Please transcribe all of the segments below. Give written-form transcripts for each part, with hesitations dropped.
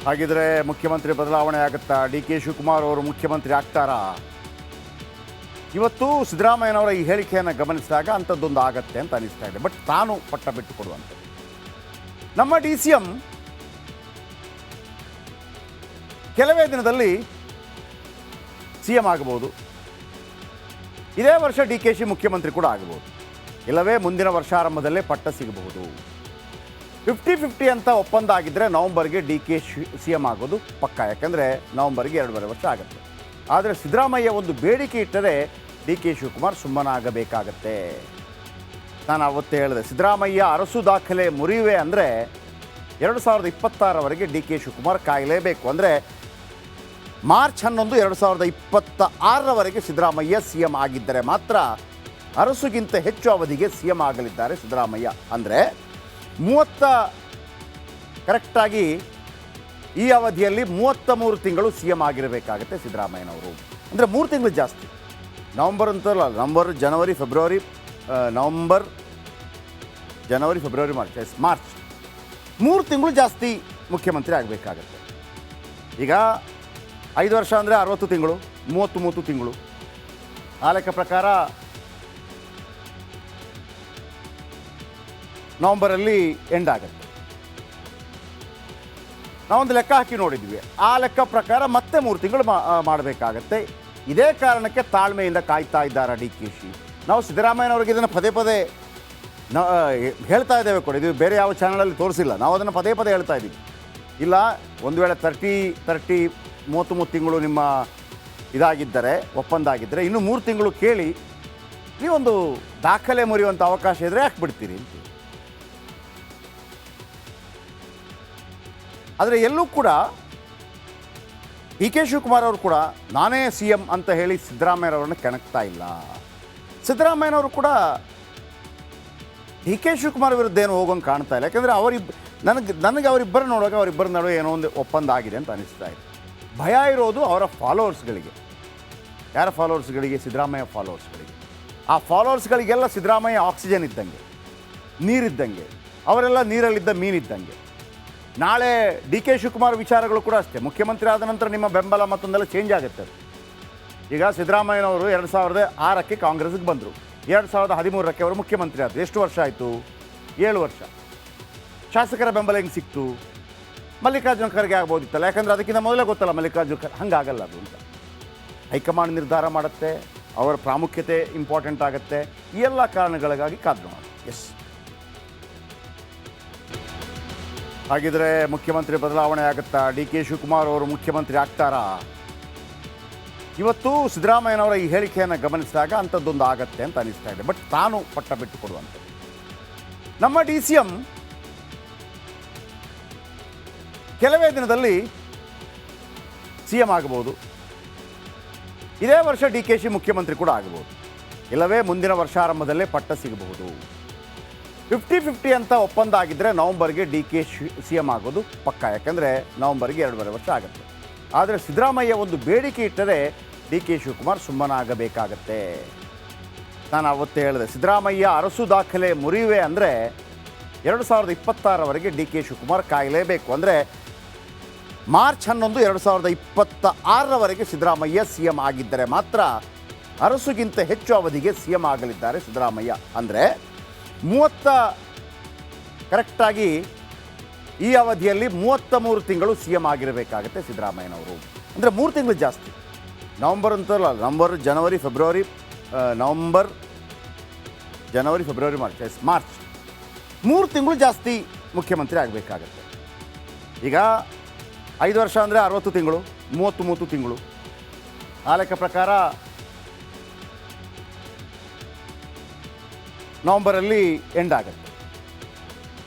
ಹಾಗಿದ್ರೆ ಮುಖ್ಯಮಂತ್ರಿ ಬದಲಾವಣೆ ಆಗುತ್ತಾ? ಡಿ ಕೆ ಶಿವಕುಮಾರ್ ಅವರು ಮುಖ್ಯಮಂತ್ರಿ ಆಗ್ತಾರಾ? ಇವತ್ತು ಸಿದ್ದರಾಮಯ್ಯನವರ ಈ ಹೇಳಿಕೆಯನ್ನು ಗಮನಿಸಿದಾಗ ಅಂಥದ್ದೊಂದು ಆಗತ್ತೆ ಅಂತ ಅನಿಸ್ತಾ ಇದೆ. ಬಟ್ ತಾನು ಪಟ್ಟ ಬಿಟ್ಟು ಕೊಡುವಂಥದ್ದು. ನಮ್ಮ ಡಿ ಸಿ ಎಂ ಕೆಲವೇ ದಿನದಲ್ಲಿ ಸಿ ಎಂ ಆಗಬಹುದು. ಇದೇ ವರ್ಷ ಡಿ ಕೆ ಶಿ ಮುಖ್ಯಮಂತ್ರಿ ಕೂಡ ಆಗಬಹುದು, ಇಲ್ಲವೇ ಮುಂದಿನ ವರ್ಷಾರಂಭದಲ್ಲೇ ಪಟ್ಟ ಸಿಗಬಹುದು. 50-50 ಅಂತ ಒಪ್ಪಂದ ಆಗಿದ್ದರೆ ನವಂಬರ್ಗೆ ಡಿ ಕೆ ಸಿ ಎಂ ಆಗೋದು ಪಕ್ಕ. ಯಾಕಂದರೆ ನವಂಬರ್ಗೆ 2.5 ವರ್ಷ ಆಗುತ್ತೆ. ಆದರೆ ಸಿದ್ದರಾಮಯ್ಯ ಒಂದು ಬೇಡಿಕೆ ಇಟ್ಟರೆ ಡಿ ಕೆ ಶಿವಕುಮಾರ್ ಸುಮ್ಮನಾಗಬೇಕಾಗತ್ತೆ. ನಾನು ಅವತ್ತೇ ಹೇಳಿದೆ, ಸಿದ್ದರಾಮಯ್ಯ ಅರಸು ದಾಖಲೆ ಮುರಿಯುವೆ ಅಂದರೆ 2026ರವರೆಗೆ ಡಿ ಕೆ ಶಿವಕುಮಾರ್ ಕಾಯಲೇಬೇಕು. ಅಂದರೆ ಮಾರ್ಚ್ 11, 2026ರವರೆಗೆ ಸಿದ್ದರಾಮಯ್ಯ ಸಿ ಎಂ ಆಗಿದ್ದರೆ ಮಾತ್ರ ಅರಸುಗಿಂತ ಹೆಚ್ಚು ಅವಧಿಗೆ ಸಿ ಎಂ ಆಗಲಿದ್ದಾರೆ ಸಿದ್ದರಾಮಯ್ಯ. ಅಂದರೆ ಕರೆಕ್ಟಾಗಿ ಈ ಅವಧಿಯಲ್ಲಿ 33 ತಿಂಗಳು ಸಿ ಎಂ ಆಗಿರಬೇಕಾಗತ್ತೆ ಸಿದ್ದರಾಮಯ್ಯನವರು. ಅಂದರೆ 3 ತಿಂಗಳು ಜಾಸ್ತಿ. ನವಂಬರ್ ಅಂತಲ್ಲ, ಜನವರಿ ಫೆಬ್ರವರಿ ಮಾರ್ಚ್ 3 ತಿಂಗಳು ಜಾಸ್ತಿ ಮುಖ್ಯಮಂತ್ರಿ ಆಗಬೇಕಾಗತ್ತೆ. ಈಗ 5 ವರ್ಷ ಅಂದರೆ 60 ತಿಂಗಳು, 33 ತಿಂಗಳು. ಆ ಲೆಕ್ಕ ಪ್ರಕಾರ ನವಂಬರಲ್ಲಿ ಎಂಡ್ ಆಗುತ್ತೆ. ನಾವೊಂದು ಲೆಕ್ಕ ಹಾಕಿ ನೋಡಿದ್ವಿ. ಆ ಲೆಕ್ಕ ಪ್ರಕಾರ ಮತ್ತೆ 3 ತಿಂಗಳು ಮಾಡಬೇಕಾಗತ್ತೆ. ಇದೇ ಕಾರಣಕ್ಕೆ ತಾಳ್ಮೆಯಿಂದ ಕಾಯ್ತಾ ಇದ್ದಾರೆ ಡಿ ಕೆ ಶಿ. ನಾವು ಸಿದ್ದರಾಮಯ್ಯನವ್ರಿಗೆ ಇದನ್ನು ಪದೇ ಪದೇ ಹೇಳ್ತಾ ಇದ್ದೇವೆ ಕೂಡ. ಇದು ಬೇರೆ ಯಾವ ಚಾನಲಲ್ಲಿ ತೋರಿಸಿಲ್ಲ. ನಾವು ಅದನ್ನು ಪದೇ ಪದೇ ಹೇಳ್ತಾ ಇದ್ದೀವಿ. ಇಲ್ಲ, ಒಂದು ವೇಳೆ 33 ತಿಂಗಳು ನಿಮ್ಮ ಇದಾಗಿದ್ದರೆ, ಒಪ್ಪಂದ ಆಗಿದ್ದರೆ, ಇನ್ನು 3 ತಿಂಗಳು ಕೇಳಿ ನೀವೊಂದು ದಾಖಲೆ ಮುರಿಯುವಂಥ ಅವಕಾಶ ಇದ್ದರೆ ಯಾಕೆ ಬಿಡ್ತೀರಿ ಅಂತ. ಆದರೆ ಎಲ್ಲೂ ಕೂಡ ಡಿ ಕೆ ಶಿವಕುಮಾರ್ ಅವರು ಕೂಡ ನಾನೇ ಸಿ ಎಂ ಅಂತ ಹೇಳಿ ಸಿದ್ದರಾಮಯ್ಯನವ್ರನ್ನ ಕೆಣಕ್ತಾ ಇಲ್ಲ. ಸಿದ್ದರಾಮಯ್ಯನವರು ಕೂಡ ಡಿ ಕೆ ಶಿವಕುಮಾರ್ ವಿರುದ್ಧ ಏನು ಹೋಗೋಂಗೆ ಕಾಣ್ತಾ ಇಲ್ಲ. ಯಾಕೆಂದರೆ ನನಗೆ ಅವರಿಬ್ಬರು ನೋಡುವಾಗ ಅವರಿಬ್ಬರ ನಡುವೆ ಏನೋ ಒಂದು ಒಪ್ಪಂದ ಆಗಿದೆ ಅಂತ ಅನಿಸ್ತಾ ಇದೆ. ಭಯ ಇರೋದು ಅವರ ಫಾಲೋವರ್ಸ್ಗಳಿಗೆ. ಯಾರ ಫಾಲೋವರ್ಸ್ಗಳಿಗೆ? ಸಿದ್ದರಾಮಯ್ಯ ಫಾಲೋವರ್ಸ್ಗಳಿಗೆ. ಆ ಫಾಲೋವರ್ಸ್ಗಳಿಗೆಲ್ಲ ಸಿದ್ದರಾಮಯ್ಯ ಆಕ್ಸಿಜನ್ ಇದ್ದಂಗೆ, ನೀರಿದ್ದಂಗೆ, ಅವರೆಲ್ಲ ನೀರಲ್ಲಿದ್ದ ಮೀನಿದ್ದಂಗೆ. ನಾಳೆ ಡಿ ಕೆ ಶಿವಕುಮಾರ್ ವಿಚಾರಗಳು ಕೂಡ ಅಷ್ಟೇ. ಮುಖ್ಯಮಂತ್ರಿ ಆದ ನಂತರ ನಿಮ್ಮ ಬೆಂಬಲ ಮತ್ತೊಂದೆಲ್ಲ ಚೇಂಜ್ ಆಗುತ್ತೆ. ಈಗ ಸಿದ್ದರಾಮಯ್ಯನವರು 2006ಕ್ಕೆ ಕಾಂಗ್ರೆಸ್ಗೆ ಬಂದರು, 2013ಕ್ಕೆ ಅವರು ಮುಖ್ಯಮಂತ್ರಿ ಆದರು. ಎಷ್ಟು ವರ್ಷ ಆಯಿತು? 7 ವರ್ಷ. ಶಾಸಕರ ಬೆಂಬಲ ಹೆಂಗೆ ಸಿಕ್ತು? ಮಲ್ಲಿಕಾರ್ಜುನ ಖರ್ಗೆ ಆಗ್ಬೋದಿತ್ತಲ್ಲ. ಯಾಕಂದರೆ ಅದಕ್ಕಿಂತ ಮೊದಲೇ ಗೊತ್ತಲ್ಲ ಮಲ್ಲಿಕಾರ್ಜುನ ಖರ್ಗೆ. ಹಂಗಾಗಲ್ಲ ಅದು ಅಂತ ಹೈಕಮಾಂಡ್ ನಿರ್ಧಾರ ಮಾಡುತ್ತೆ. ಅವರ ಪ್ರಾಮುಖ್ಯತೆ ಇಂಪಾರ್ಟೆಂಟ್ ಆಗುತ್ತೆ. ಈ ಎಲ್ಲ ಕಾರಣಗಳಿಗಾಗಿ ಕಾದು ನೋಡಿ. ಎಸ್, ಹಾಗಿದ್ರೆ ಮುಖ್ಯಮಂತ್ರಿ ಬದಲಾವಣೆ ಆಗುತ್ತಾ? ಡಿ ಕೆ ಶಿವಕುಮಾರ್ ಅವರು ಮುಖ್ಯಮಂತ್ರಿ ಆಗ್ತಾರಾ? ಇವತ್ತು ಸಿದ್ದರಾಮಯ್ಯನವರ ಈ ಹೇಳಿಕೆಯನ್ನು ಗಮನಿಸಿದಾಗ ಅಂಥದ್ದೊಂದು ಆಗತ್ತೆ ಅಂತ ಅನಿಸ್ತಾ ಇದೆ. ಬಟ್ ತಾನು ಪಟ್ಟ ಬಿಟ್ಟು ಕೊಡುವಂಥದ್ದು. ನಮ್ಮ ಡಿ ಸಿ ಎಂ ಕೆಲವೇ ದಿನದಲ್ಲಿ ಸಿ ಎಂ ಆಗಬಹುದು. ಇದೇ ವರ್ಷ ಡಿ ಕೆ ಶಿ ಮುಖ್ಯಮಂತ್ರಿ ಕೂಡ ಆಗಬಹುದು, ಇಲ್ಲವೇ ಮುಂದಿನ ವರ್ಷಾರಂಭದಲ್ಲೇ ಪಟ್ಟ ಸಿಗಬಹುದು. 50-50 ಅಂತ ಒಪ್ಪಂದ ಆಗಿದ್ದರೆ ನವಂಬರ್ಗೆ ಡಿ ಕೆ ಸಿ ಎಂ ಆಗೋದು ಪಕ್ಕ. ಯಾಕಂದರೆ ನವಂಬರ್ಗೆ 2.5 ವರ್ಷ ಆಗುತ್ತೆ. ಆದರೆ ಸಿದ್ದರಾಮಯ್ಯ ಒಂದು ಬೇಡಿಕೆ ಇಟ್ಟರೆ ಡಿ ಕೆ ಶಿವಕುಮಾರ್ ಸುಮ್ಮನಾಗಬೇಕಾಗತ್ತೆ. ನಾನು ಅವತ್ತೇ ಹೇಳಿದೆ, ಸಿದ್ದರಾಮಯ್ಯ ಅರಸು ದಾಖಲೆ ಮುರಿಯುವೆ ಅಂದರೆ 2026ರವರೆಗೆ ಡಿ ಕೆ ಶಿವಕುಮಾರ್ ಕಾಯಲೇಬೇಕು. ಅಂದರೆ ಮಾರ್ಚ್ 11, 2026ರವರೆಗೆ ಸಿದ್ದರಾಮಯ್ಯ ಸಿ ಎಂ ಆಗಿದ್ದರೆ ಮಾತ್ರ ಅರಸುಗಿಂತ ಹೆಚ್ಚು ಅವಧಿಗೆ ಸಿ ಎಂ ಆಗಲಿದ್ದಾರೆ ಸಿದ್ದರಾಮಯ್ಯ. ಅಂದರೆ ಕರೆಕ್ಟಾಗಿ ಈ ಅವಧಿಯಲ್ಲಿ 33 ತಿಂಗಳು ಸಿ ಎಂ ಆಗಿರಬೇಕಾಗತ್ತೆ ಸಿದ್ದರಾಮಯ್ಯನವರು. ಅಂದರೆ 3 ತಿಂಗಳು ಜಾಸ್ತಿ. ನವಂಬರ್ ಅಂತಲ್ಲ, ಜನವರಿ ಫೆಬ್ರವರಿ ಮಾರ್ಚ್ 3 ತಿಂಗಳು ಜಾಸ್ತಿ ಮುಖ್ಯಮಂತ್ರಿ ಆಗಬೇಕಾಗತ್ತೆ. ಈಗ 5 ವರ್ಷ ಅಂದರೆ 60 ತಿಂಗಳು, 33 ತಿಂಗಳು. ಆ ಲೆಕ್ಕ ಪ್ರಕಾರ ನವಂಬರಲ್ಲಿ ಎಂಡ್ ಆಗುತ್ತೆ.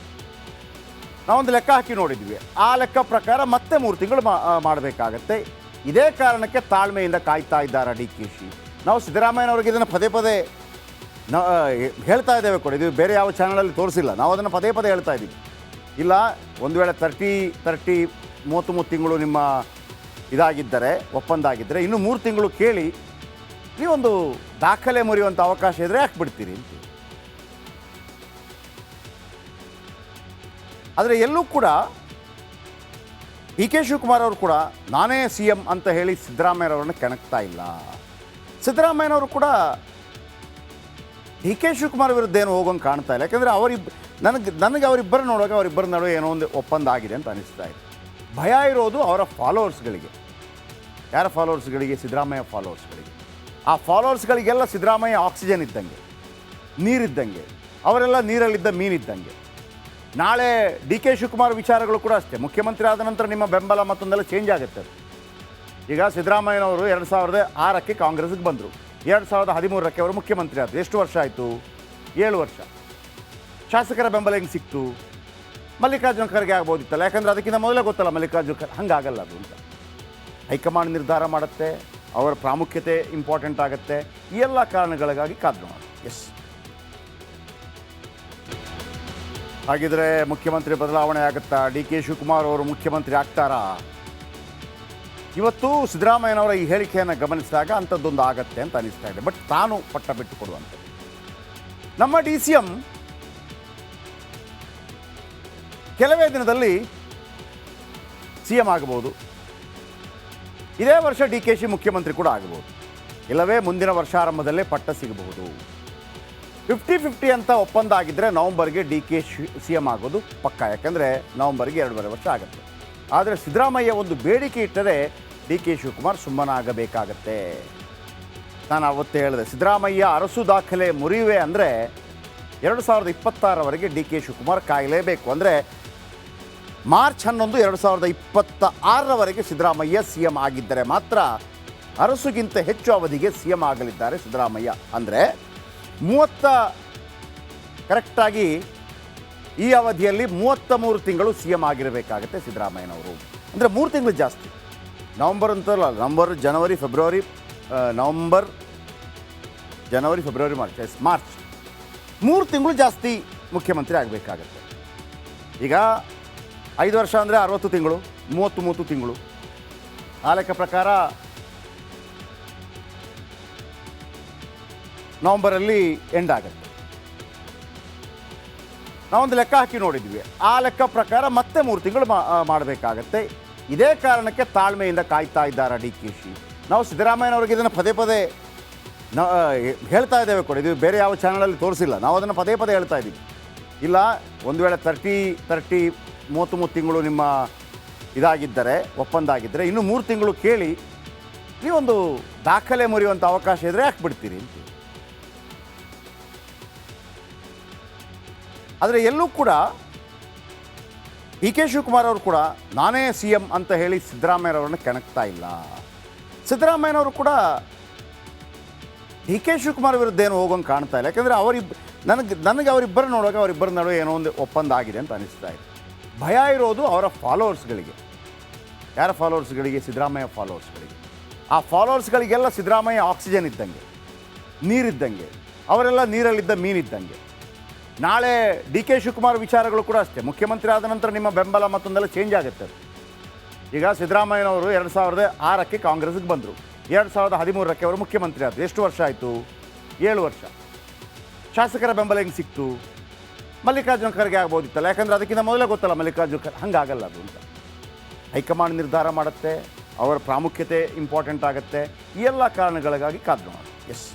ನಾವೊಂದು ಲೆಕ್ಕ ಹಾಕಿ ನೋಡಿದ್ವಿ. ಆ ಲೆಕ್ಕ ಪ್ರಕಾರ ಮತ್ತೆ 3 ತಿಂಗಳು ಮಾಡಬೇಕಾಗತ್ತೆ. ಇದೇ ಕಾರಣಕ್ಕೆ ತಾಳ್ಮೆಯಿಂದ ಕಾಯ್ತಾ ಇದ್ದಾರೆ ಡಿ ಕೆ ಶಿ. ನಾವು ಸಿದ್ದರಾಮಯ್ಯನವ್ರಿಗೆ ಇದನ್ನು ಪದೇ ಪದೇ ಹೇಳ್ತಾ ಇದ್ದೇವೆ ಕೂಡ. ಇದು ಬೇರೆ ಯಾವ ಚಾನಲಲ್ಲಿ ತೋರಿಸಿಲ್ಲ. ನಾವು ಅದನ್ನು ಪದೇ ಪದೇ ಹೇಳ್ತಾ ಇದ್ದೀವಿ. ಇಲ್ಲ, ಒಂದು ವೇಳೆ 33 ತಿಂಗಳು ನಿಮ್ಮ ಇದಾಗಿದ್ದರೆ, ಒಪ್ಪಂದ ಆಗಿದ್ದರೆ, ಇನ್ನು 3 ತಿಂಗಳು ಕೇಳಿ ನೀವೊಂದು ದಾಖಲೆ ಮುರಿಯುವಂಥ ಅವಕಾಶ ಇದ್ದರೆ ಯಾಕೆ ಬಿಡ್ತೀರಿ ಅಂತ. ಆದರೆ ಎಲ್ಲೂ ಕೂಡ ಡಿ ಕೆ ಶಿವಕುಮಾರ್ ಅವರು ಕೂಡ ನಾನೇ ಸಿ ಎಂ ಅಂತ ಹೇಳಿ ಸಿದ್ದರಾಮಯ್ಯನವ್ರನ್ನ ಕೆಣಕ್ತಾ ಇಲ್ಲ. ಸಿದ್ದರಾಮಯ್ಯನವರು ಕೂಡ ಡಿ ಕೆ ಶಿವಕುಮಾರ್ ವಿರುದ್ಧ ಏನು ಹೋಗೋಂಗೆ ಕಾಣ್ತಾ ಇಲ್ಲ. ಯಾಕೆಂದರೆ ನನಗೆ ಅವರಿಬ್ಬರು ನೋಡುವಾಗ ಅವರಿಬ್ಬರ ನಡುವೆ ಏನೋ ಒಂದು ಒಪ್ಪಂದ ಆಗಿದೆ ಅಂತ ಅನಿಸ್ತಾ ಇದೆ. ಭಯ ಇರೋದು ಅವರ ಫಾಲೋವರ್ಸ್ಗಳಿಗೆ. ಯಾರ ಫಾಲೋವರ್ಸ್ಗಳಿಗೆ? ಸಿದ್ದರಾಮಯ್ಯ ಫಾಲೋವರ್ಸ್ಗಳಿಗೆ. ಆ ಫಾಲೋವರ್ಸ್ಗಳಿಗೆಲ್ಲ ಸಿದ್ದರಾಮಯ್ಯ ಆಕ್ಸಿಜನ್ ಇದ್ದಂಗೆ, ನೀರಿದ್ದಂಗೆ, ಅವರೆಲ್ಲ ನೀರಲ್ಲಿದ್ದ ಮೀನಿದ್ದಂಗೆ. ನಾಳೆ ಡಿ ಕೆ ಶಿವಕುಮಾರ್ ವಿಚಾರಗಳು ಕೂಡ ಅಷ್ಟೇ. ಮುಖ್ಯಮಂತ್ರಿ ಆದ ನಂತರ ನಿಮ್ಮ ಬೆಂಬಲ ಮತ್ತೊಂದೆಲ್ಲ ಚೇಂಜ್ ಆಗುತ್ತೆ. ಈಗ ಸಿದ್ದರಾಮಯ್ಯನವರು 2006ಕ್ಕೆ ಕಾಂಗ್ರೆಸ್ಗೆ ಬಂದರು, 2013ಕ್ಕೆ ಅವರು ಮುಖ್ಯಮಂತ್ರಿ ಆದರು. ಎಷ್ಟು ವರ್ಷ ಆಯಿತು? 7 ವರ್ಷ. ಶಾಸಕರ ಬೆಂಬಲ ಹೆಂಗೆ ಸಿಕ್ತು? ಮಲ್ಲಿಕಾರ್ಜುನ ಖರ್ಗೆ ಆಗ್ಬೋದಿತ್ತಲ್ಲ, ಯಾಕಂದರೆ ಅದಕ್ಕಿಂತ ಮೊದಲೇ ಗೊತ್ತಲ್ಲ ಮಲ್ಲಿಕಾರ್ಜುನ ಖರ್ಗೆ. ಹಂಗಾಗಲ್ಲ ಅದು ಅಂತ ಹೈಕಮಾಂಡ್ ನಿರ್ಧಾರ ಮಾಡುತ್ತೆ. ಅವರ ಪ್ರಾಮುಖ್ಯತೆ ಇಂಪಾರ್ಟೆಂಟ್ ಆಗುತ್ತೆ. ಈ ಎಲ್ಲ ಕಾರಣಗಳಿಗಾಗಿ ಕಾದು ನೋಡೋಣ. ಎಸ್, ಹಾಗಿದ್ರೆ ಮುಖ್ಯಮಂತ್ರಿ ಬದಲಾವಣೆ ಆಗುತ್ತಾ? ಡಿ ಕೆ ಶಿವಕುಮಾರ್ ಅವರು ಮುಖ್ಯಮಂತ್ರಿ ಆಗ್ತಾರಾ? ಇವತ್ತು ಸಿದ್ದರಾಮಯ್ಯನವರ ಈ ಹೇಳಿಕೆಯನ್ನು ಗಮನಿಸಿದಾಗ ಅಂಥದ್ದೊಂದು ಆಗತ್ತೆ ಅಂತ ಅನಿಸ್ತಾ ಇದೆ. ಬಟ್ ತಾನು ಪಟ್ಟ ಬಿಟ್ಟು ಕೊಡುವಂಥದ್ದು. ನಮ್ಮ ಡಿ ಸಿ ಎಂ ಕೆಲವೇ ದಿನದಲ್ಲಿ ಸಿ ಎಂ ಆಗಬಹುದು. ಇದೇ ವರ್ಷ ಡಿ ಕೆ ಶಿ ಮುಖ್ಯಮಂತ್ರಿ ಕೂಡ ಆಗಬಹುದು, ಇಲ್ಲವೇ ಮುಂದಿನ ವರ್ಷಾರಂಭದಲ್ಲೇ ಪಟ್ಟ ಸಿಗಬಹುದು. 50-50 ಅಂತ ಒಪ್ಪಂದ ಆಗಿದ್ದರೆ ನವಂಬರ್ಗೆ ಡಿ ಕೆ ಸಿ ಎಂ ಆಗೋದು ಪಕ್ಕ. ಯಾಕಂದರೆ ನವಂಬರ್ಗೆ 2.5 ವರ್ಷ ಆಗುತ್ತೆ. ಆದರೆ ಸಿದ್ದರಾಮಯ್ಯ ಒಂದು ಬೇಡಿಕೆ ಇಟ್ಟರೆ ಡಿ ಕೆ ಶಿವಕುಮಾರ್ ಸುಮ್ಮನಾಗಬೇಕಾಗತ್ತೆ. ನಾನು ಅವತ್ತೇ ಹೇಳಿದೆ, ಸಿದ್ದರಾಮಯ್ಯ ಅರಸು ದಾಖಲೆ ಮುರಿಯುವೆ ಅಂದರೆ 2026ರವರೆಗೆ ಡಿ ಕೆ ಶಿವಕುಮಾರ್ ಕಾಯಲೇಬೇಕು. ಅಂದರೆ ಮಾರ್ಚ್ 11, 2026ರವರೆಗೆ ಸಿದ್ದರಾಮಯ್ಯ ಸಿ ಎಂ ಆಗಿದ್ದರೆ ಮಾತ್ರ ಅರಸುಗಿಂತ ಹೆಚ್ಚು ಅವಧಿಗೆ ಸಿ ಎಂ ಆಗಲಿದ್ದಾರೆ ಸಿದ್ದರಾಮಯ್ಯ. ಅಂದರೆ ಕರೆಕ್ಟಾಗಿ ಈ ಅವಧಿಯಲ್ಲಿ 33 ತಿಂಗಳು ಸಿ ಎಂ ಆಗಿರಬೇಕಾಗತ್ತೆ ಸಿದ್ದರಾಮಯ್ಯನವರು. ಅಂದರೆ 3 ತಿಂಗಳು ಜಾಸ್ತಿ. ನವಂಬರ್ ಅಂತಲ್ಲ, ಜನವರಿ ಫೆಬ್ರವರಿ ಮಾರ್ಚ್ 3 ತಿಂಗಳು ಜಾಸ್ತಿ ಮುಖ್ಯಮಂತ್ರಿ ಆಗಬೇಕಾಗತ್ತೆ. ಈಗ 5 ವರ್ಷ ಅಂದರೆ 60 ತಿಂಗಳು, 33 ತಿಂಗಳು. ಆ ಲೆಕ್ಕ ಪ್ರಕಾರ ನವಂಬರಲ್ಲಿ ಎಂಡ್ ಆಗುತ್ತೆ. ನಾವೊಂದು ಲೆಕ್ಕ ಹಾಕಿ ನೋಡಿದ್ವಿ. ಆ ಲೆಕ್ಕ ಪ್ರಕಾರ ಮತ್ತೆ 3 ತಿಂಗಳು ಮಾಡಬೇಕಾಗತ್ತೆ. ಇದೇ ಕಾರಣಕ್ಕೆ ತಾಳ್ಮೆಯಿಂದ ಕಾಯ್ತಾ ಇದ್ದಾರೆ ಡಿ ಕೆ ಶಿ. ನಾವು ಸಿದ್ದರಾಮಯ್ಯನವ್ರಿಗೆ ಇದನ್ನು ಪದೇ ಪದೇ ಹೇಳ್ತಾ ಇದ್ದೇವೆ ಕೂಡ. ಇದು ಬೇರೆ ಯಾವ ಚಾನಲಲ್ಲಿ ತೋರಿಸಿಲ್ಲ. ನಾವು ಅದನ್ನು ಪದೇ ಪದೇ ಹೇಳ್ತಾ ಇದ್ದೀವಿ. ಇಲ್ಲ, ಒಂದು ವೇಳೆ 33 ತಿಂಗಳು ನಿಮ್ಮ ಇದಾಗಿದ್ದರೆ, ಒಪ್ಪಂದ ಆಗಿದ್ದರೆ, ಇನ್ನೂ 3 ತಿಂಗಳು ಕೇಳಿ ನೀವೊಂದು ದಾಖಲೆ ಮುರಿಯುವಂಥ ಅವಕಾಶ ಇದ್ದರೆ ಯಾಕೆ ಬಿಡ್ತೀರಿ ಅಂತ. ಆದರೆ ಎಲ್ಲೂ ಕೂಡ ಡಿ ಕೆ ಶಿವಕುಮಾರ್ ಅವರು ಕೂಡ ನಾನೇ ಸಿ ಎಂ ಅಂತ ಹೇಳಿ ಸಿದ್ದರಾಮಯ್ಯನವ್ರನ್ನ ಕೆಣಕ್ತಾ ಇಲ್ಲ. ಸಿದ್ದರಾಮಯ್ಯನವರು ಕೂಡ ಡಿ ಕೆ ಶಿವಕುಮಾರ್ ವಿರುದ್ಧ ಏನು ಹೋಗೋಂಗೆ ಕಾಣ್ತಾ ಇಲ್ಲ. ಯಾಕೆಂದರೆ ನನಗೆ ಅವರಿಬ್ಬರು ನೋಡುವಾಗ ಅವರಿಬ್ಬರ ನಡುವೆ ಏನೋ ಒಂದು ಒಪ್ಪಂದ ಆಗಿದೆ ಅಂತ ಅನಿಸ್ತಾ ಇದೆ. ಭಯ ಇರೋದು ಅವರ ಫಾಲೋವರ್ಸ್ಗಳಿಗೆ. ಯಾರ ಫಾಲೋವರ್ಸ್ಗಳಿಗೆ? ಸಿದ್ದರಾಮಯ್ಯ ಫಾಲೋವರ್ಸ್ಗಳಿಗೆ. ಆ ಫಾಲೋವರ್ಸ್ಗಳಿಗೆಲ್ಲ ಸಿದ್ದರಾಮಯ್ಯ ಆಕ್ಸಿಜನ್ ಇದ್ದಂಗೆ, ನೀರಿದ್ದಂಗೆ, ಅವರೆಲ್ಲ ನೀರಲ್ಲಿದ್ದ ಮೀನಿದ್ದಂಗೆ. ನಾಳೆ ಡಿ ಕೆ ಶಿವಕುಮಾರ್ ವಿಚಾರಗಳು ಕೂಡ ಅಷ್ಟೇ. ಮುಖ್ಯಮಂತ್ರಿ ಆದ ನಂತರ ನಿಮ್ಮ ಬೆಂಬಲ ಮತ್ತೊಂದೆಲ್ಲ ಚೇಂಜ್ ಆಗುತ್ತೆ. ಈಗ ಸಿದ್ದರಾಮಯ್ಯನವರು 2006ಕ್ಕೆ ಕಾಂಗ್ರೆಸ್ಗೆ ಬಂದರು, 2013ಕ್ಕೆ ಅವರು ಮುಖ್ಯಮಂತ್ರಿ ಆದರು. ಎಷ್ಟು ವರ್ಷ ಆಯಿತು? 7 ವರ್ಷ. ಶಾಸಕರ ಬೆಂಬಲ ಹೆಂಗೆ ಸಿಕ್ತು? ಮಲ್ಲಿಕಾರ್ಜುನ ಖರ್ಗೆ ಆಗ್ಬೋದಿತ್ತಲ್ಲ, ಯಾಕಂದರೆ ಅದಕ್ಕಿಂತ ಮೊದಲೇ ಗೊತ್ತಲ್ಲ ಮಲ್ಲಿಕಾರ್ಜುನ ಖರ್ಗೆ. ಹಂಗಾಗಲ್ಲ ಅದು ಅಂತ ಹೈಕಮಾಂಡ್ ನಿರ್ಧಾರ ಮಾಡುತ್ತೆ. ಅವರ ಪ್ರಾಮುಖ್ಯತೆ ಇಂಪಾರ್ಟೆಂಟ್ ಆಗುತ್ತೆ. ಈ ಎಲ್ಲ ಕಾರಣಗಳಿಗಾಗಿ ಕಾದು ನೋಡೋಣ. ಎಸ್.